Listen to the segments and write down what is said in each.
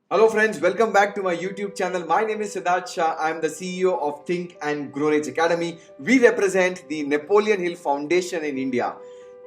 Hello friends, welcome back to my YouTube channel. My name is Sidharth Shah. I am the CEO of Think and Grow Rich Academy. We represent the Napoleon Hill Foundation in India.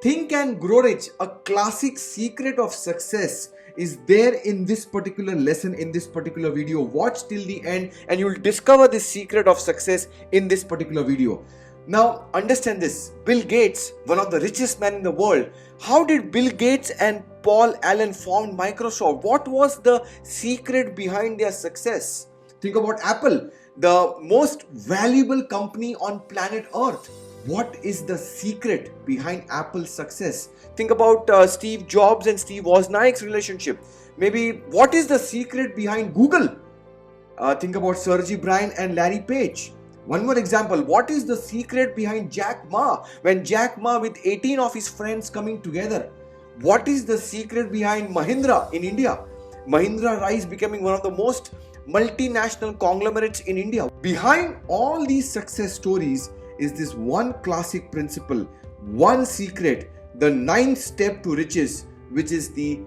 Think and Grow Rich, a classic secret of success, is there in this particular lesson, in this particular video. Watch till the end and you will discover the secret of success in this particular video. Now understand this, Bill Gates, one of the richest men in the world. How did Bill Gates and Paul Allen found Microsoft? What was the secret behind their success? Think about Apple, the most valuable company on planet Earth. What is the secret behind Apple's success? Think about Steve Jobs and Steve Wozniak's relationship. Maybe what is the secret behind Google? Think about Sergey Brin and Larry Page. One more example, what is the secret behind Jack Ma? When Jack Ma with 18 of his friends coming together. What is the secret behind Mahindra in India? Mahindra Rice becoming one of the most multinational conglomerates in India. Behind all these success stories is this one classic principle, one secret, the ninth step to riches, which is the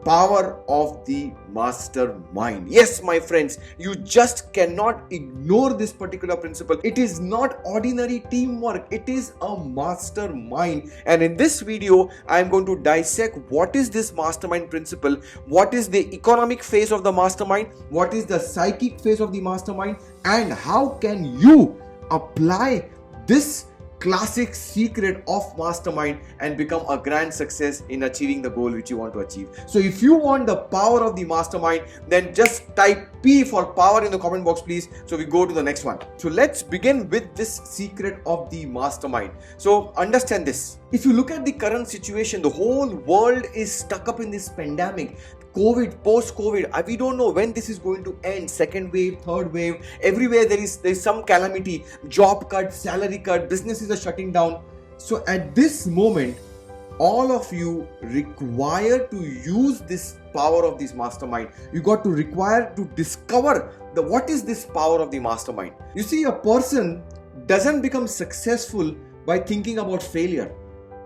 power of the mastermind. Yes, my friends, you just cannot ignore this particular principle. It is not ordinary teamwork, it is a mastermind. And in this video, I am going to dissect what is this mastermind principle, what is the economic phase of the mastermind, what is the psychic phase of the mastermind, and how can you apply this classic secret of mastermind and become a grand success in achieving the goal which you want to achieve. So if you want the power of the mastermind, then just type P for power in the comment box, please. So we go to the next one. So let's begin with this secret of the mastermind. So understand this. If you look at the current situation, the whole world is stuck up in this pandemic. COVID, post-COVID, we don't know when this is going to end. Second wave, third wave, everywhere there is some calamity, job cut, salary cut, businesses are shutting down. So at this moment, all of you require to use this power of this mastermind. You got to require to discover what is this power of the mastermind. You see, a person doesn't become successful by thinking about failure.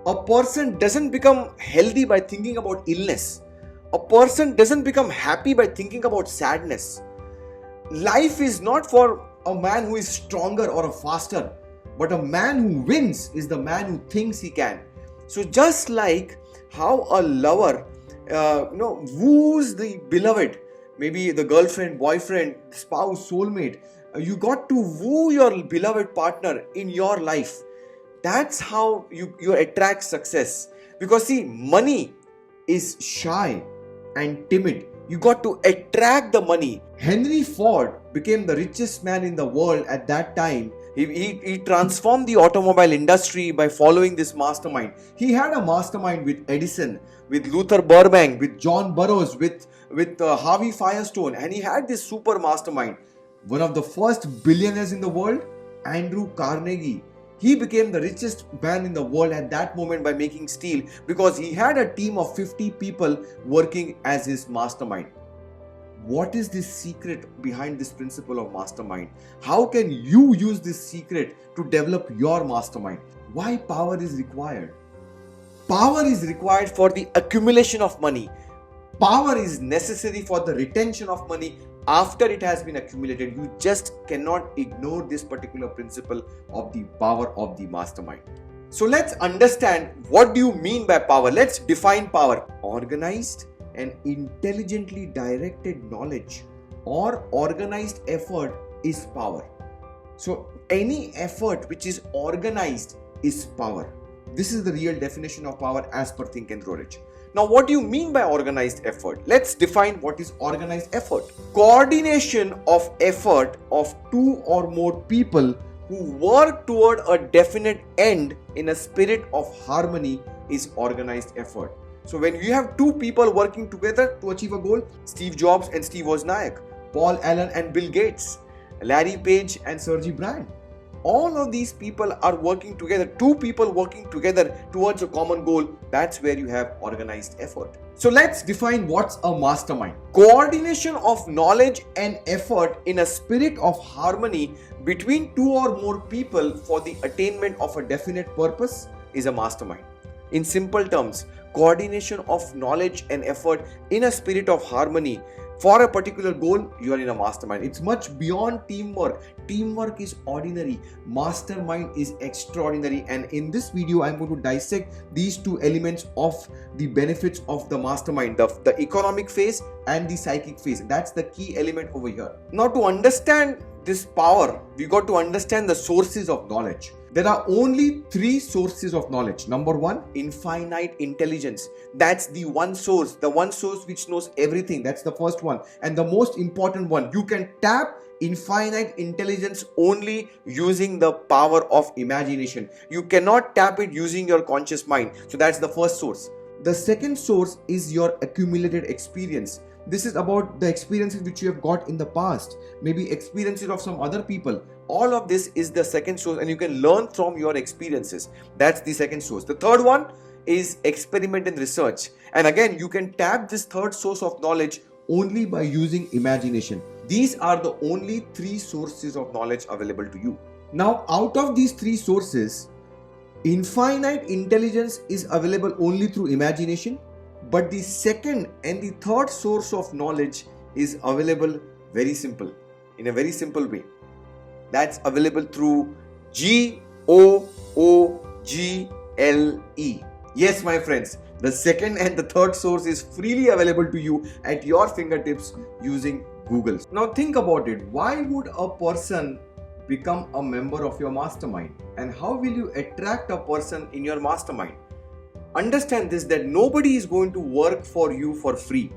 A person doesn't become healthy by thinking about illness. A person doesn't become happy by thinking about sadness. Life is not for a man who is stronger or a faster, but a man who wins is the man who thinks he can. So just like how a lover woos the beloved, maybe the girlfriend, boyfriend, spouse, soulmate, you got to woo your beloved partner in your life. That's how you attract success. Because see, money is shy and timid. You got to attract the money. Henry Ford became the richest man in the world at that time. He transformed the automobile industry by following this mastermind. He had a mastermind with Edison, with Luther Burbank, with John Burroughs, with Harvey Firestone, and he had this super mastermind. One of the first billionaires in the world, Andrew Carnegie. He became the richest man in the world at that moment by making steel because he had a team of 50 people working as his mastermind. What is this secret behind this principle of mastermind? How can you use this secret to develop your mastermind? Why power is required? Power is required for the accumulation of money. Power is necessary for the retention of money after it has been accumulated. You just cannot ignore this particular principle of the power of the mastermind. So let's understand, what do you mean by power? Let's define power. Organized and intelligently directed knowledge or organized effort is power. So any effort which is organized is power. This is the real definition of power as per Think and Grow Rich. Now, what do you mean by organized effort? Let's define what is organized effort. Coordination of effort of two or more people who work toward a definite end in a spirit of harmony is organized effort. So when you have two people working together to achieve a goal, Steve Jobs and Steve Wozniak, Paul Allen and Bill Gates, Larry Page and Sergey Brin, all of these people are working together, two people working together towards a common goal. That's where you have organized effort. So let's define what's a mastermind. Coordination of knowledge and effort in a spirit of harmony between two or more people for the attainment of a definite purpose is a mastermind. In simple terms, coordination of knowledge and effort in a spirit of harmony For a particular goal, you are in a mastermind. It's much beyond teamwork. Teamwork is ordinary. Mastermind is extraordinary. And in this video, I'm going to dissect these two elements of the benefits of the mastermind, the economic phase and the psychic phase. That's the key element over here. Now, to understand this power, we got to understand the sources of knowledge. There are only three sources of knowledge. Number one, infinite intelligence. That's the one source which knows everything. That's the first one. And the most important one, you can tap infinite intelligence only using the power of imagination. You cannot tap it using your conscious mind. So that's the first source. The second source is your accumulated experience. This is about the experiences which you have got in the past, maybe experiences of some other people. All of this is the second source, and you can learn from your experiences. That's the second source. The third one is experiment and research. And again, you can tap this third source of knowledge only by using imagination. These are the only three sources of knowledge available to you. Now, out of these three sources, infinite intelligence is available only through imagination. But the second and the third source of knowledge is available very simple, in a very simple way. That's available through GOOGLE. Yes, my friends, the second and the third source is freely available to you at your fingertips using Google. Now think about it. Why would a person become a member of your mastermind? And how will you attract a person in your mastermind? Understand this, that nobody is going to work for you for free.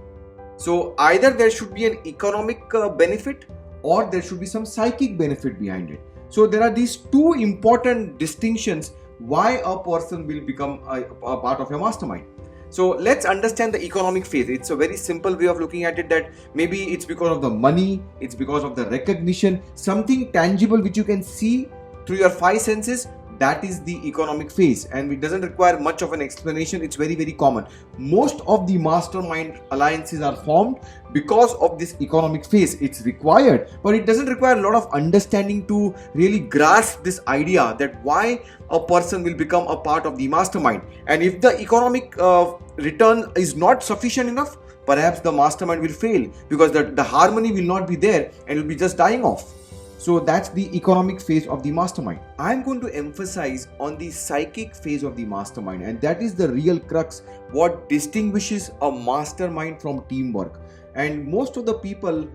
So either there should be an economic benefit or there should be some psychic benefit behind it. So there are these two important distinctions why a person will become a part of your mastermind. So let's understand the economic phase. It's a very simple way of looking at it, that maybe it's because of the money, it's because of the recognition, something tangible which you can see through your five senses. That is the economic phase, and it doesn't require much of an explanation. It's very, very common. Most of the mastermind alliances are formed because of this economic phase. It's required, but it doesn't require a lot of understanding to really grasp this idea that why a person will become a part of the mastermind. And if the economic return is not sufficient enough, perhaps the mastermind will fail, because the harmony will not be there and it will be just dying off. So that's the economic phase of the mastermind. I'm going to emphasize on the psychic phase of the mastermind, and that is the real crux, what distinguishes a mastermind from teamwork. And most of the people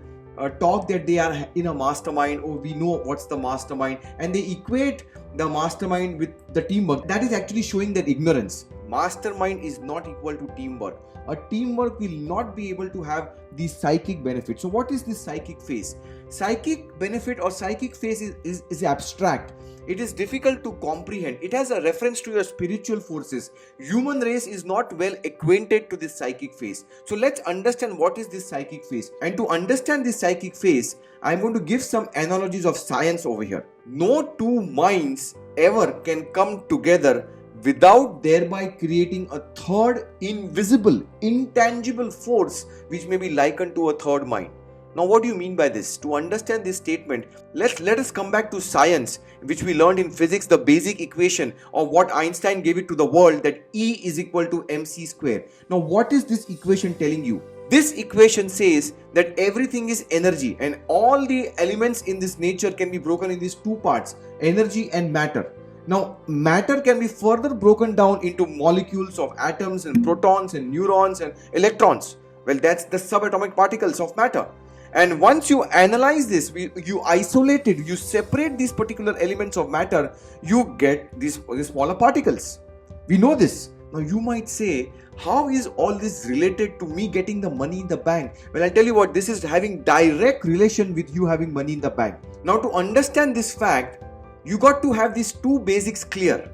talk that they are in a mastermind, or we know what's the mastermind, and they equate the mastermind with the teamwork. That is actually showing their ignorance. Mastermind is not equal to teamwork. A teamwork will not be able to have the psychic benefit. So what is this psychic phase? Psychic benefit or psychic phase is abstract. It is difficult to comprehend. It has a reference to your spiritual forces. Human race is not well acquainted to this psychic phase. So let's understand what is this psychic phase. And to understand this psychic phase, I'm going to give some analogies of science over here. No two minds ever can come together without thereby creating a third invisible, intangible force which may be likened to a third mind. Now, what do you mean by this? To understand this statement, let us come back to science, which we learned in physics, the basic equation of what Einstein gave it to the world, that E is equal to mc square. Now, what is this equation telling you? This equation says that everything is energy, and all the elements in this nature can be broken in these two parts, energy and matter. Now, matter can be further broken down into molecules of atoms and protons and neurons and electrons. Well, that's the subatomic particles of matter. And once you analyze this, you isolate it, you separate these particular elements of matter, you get these smaller particles. We know this. Now, you might say, how is all this related to me getting the money in the bank? Well, I'll tell you what, this is having direct relation with you having money in the bank. Now, to understand this fact, you got to have these two basics clear,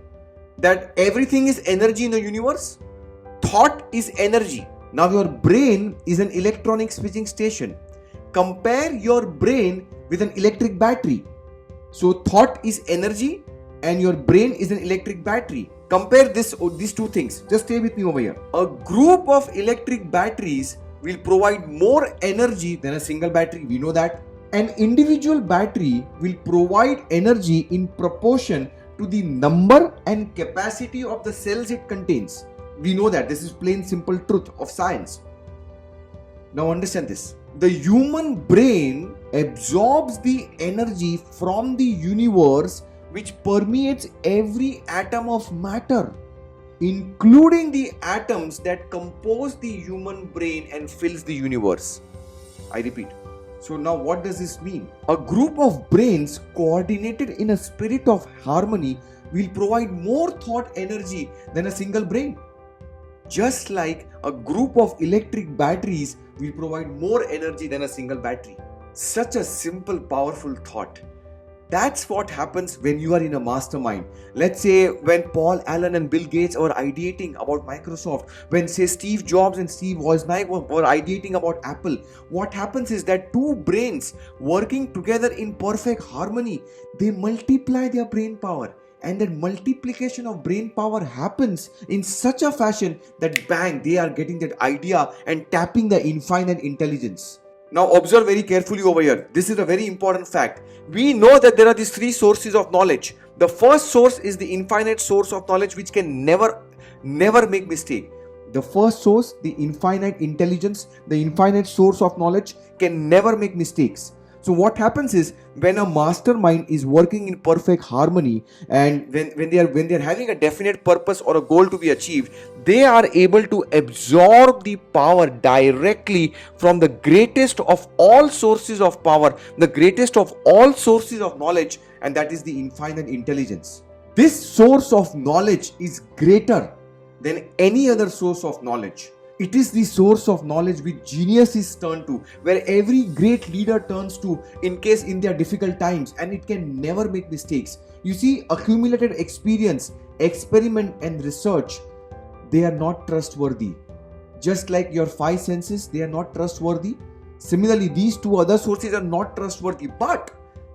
that everything is energy in the universe. Thought is energy. Now, your brain is an electronic switching station. Compare your brain with an electric battery. So thought is energy and your brain is an electric battery. Compare these two things. Just stay with me over here. A group of electric batteries will provide more energy than a single battery. We know that. An individual battery will provide energy in proportion to the number and capacity of the cells it contains. We know that. This is plain simple truth of science. Now understand this. The human brain absorbs the energy from the universe which permeates every atom of matter, including the atoms that compose the human brain and fills the universe. I repeat. So now what does this mean? A group of brains coordinated in a spirit of harmony will provide more thought energy than a single brain. Just like a group of electric batteries will provide more energy than a single battery. Such a simple, powerful thought. That's what happens when you are in a mastermind. Let's say when Paul Allen and Bill Gates were ideating about Microsoft, when say Steve Jobs and Steve Wozniak were ideating about Apple, what happens is that two brains working together in perfect harmony, they multiply their brain power. And that multiplication of brain power happens in such a fashion that bang, they are getting that idea and tapping the infinite intelligence. Now observe very carefully over here. This is a very important fact. We know that there are these three sources of knowledge. The first source is the infinite source of knowledge which can never make mistake. The first source, the infinite intelligence, the infinite source of knowledge can never make mistakes. So what happens is when a mastermind is working in perfect harmony and when they are having a definite purpose or a goal to be achieved, they are able to absorb the power directly from the greatest of all sources of power, the greatest of all sources of knowledge, and that is the infinite intelligence. This source of knowledge is greater than any other source of knowledge. It is the source of knowledge which geniuses turn to, where every great leader turns to in case in their difficult times, and it can never make mistakes. You see, accumulated experience, experiment and research, they are not trustworthy. Just like your five senses, they are not trustworthy. Similarly, these two other sources are not trustworthy, but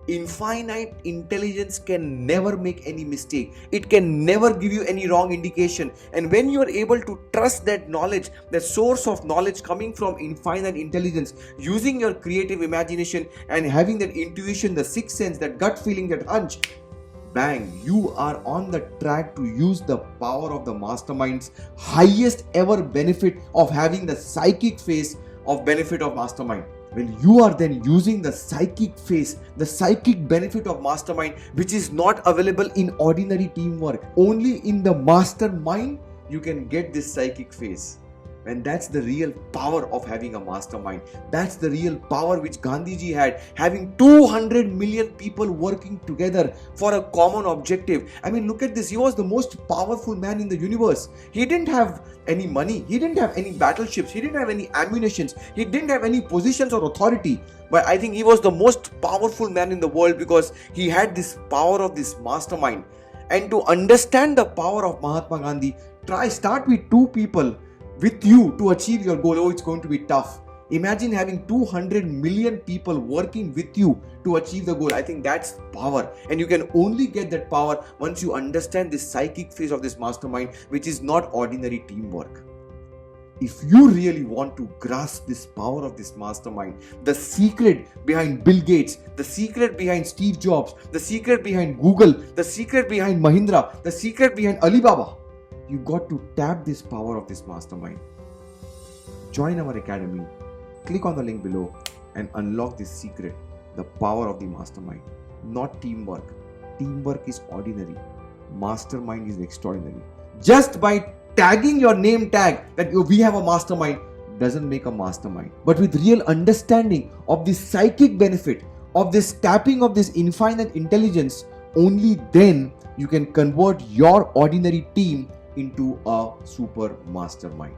infinite intelligence can never make any mistake. It can never give you any wrong indication. And when you are able to trust that knowledge, the source of knowledge coming from infinite intelligence, using your creative imagination and having that intuition, the sixth sense, that gut feeling, that hunch, bang, you are on the track to use the power of the mastermind's highest ever benefit of having the psychic phase of benefit of mastermind. When you are then using the psychic phase, the psychic benefit of mastermind, which is not available in ordinary teamwork, only in the mastermind you can get this psychic phase. And that's the real power of having a mastermind. That's the real power which Gandhiji had, having 200 million people working together for a common objective. I mean, look at this. He was the most powerful man in the universe. He didn't have any money. He didn't have any battleships. He didn't have any ammunitions. He didn't have any positions or authority. But I think he was the most powerful man in the world because he had this power of this mastermind. And to understand the power of Mahatma Gandhi, start with two people with you to achieve your goal. Oh, it's going to be tough. Imagine having 200 million people working with you to achieve the goal. I think that's power. And you can only get that power once you understand this psychic phase of this mastermind, which is not ordinary teamwork. If you really want to grasp this power of this mastermind, the secret behind Bill Gates, the secret behind Steve Jobs, the secret behind Google, the secret behind Mahindra, the secret behind Alibaba, you got to tap this power of this mastermind. Join our academy, click on the link below and unlock this secret, the power of the mastermind. Not teamwork. Teamwork is ordinary. Mastermind is extraordinary. Just by tagging your name tag that we have a mastermind doesn't make a mastermind. But with real understanding of the psychic benefit of this tapping of this infinite intelligence, only then you can convert your ordinary team into a super mastermind.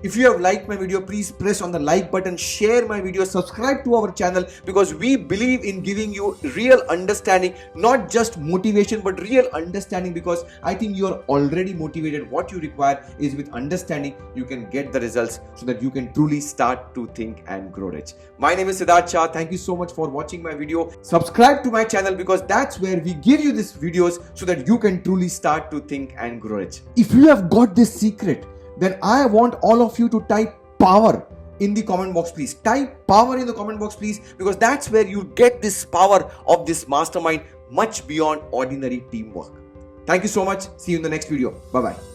If you have liked my video, please press on the like button, share my video, subscribe to our channel, because we believe in giving you real understanding, not just motivation, but real understanding, because I think you are already motivated. What you require is with understanding, you can get the results so that you can truly start to think and grow rich. My name is Sidharth Shah. Thank you so much for watching my video. Subscribe to my channel because that's where we give you these videos so that you can truly start to think and grow rich. If you have got this secret, then I want all of you to type power in the comment box, please. Type power in the comment box, please, because that's where you get this power of this mastermind much beyond ordinary teamwork. Thank you so much. See you in the next video. Bye-bye.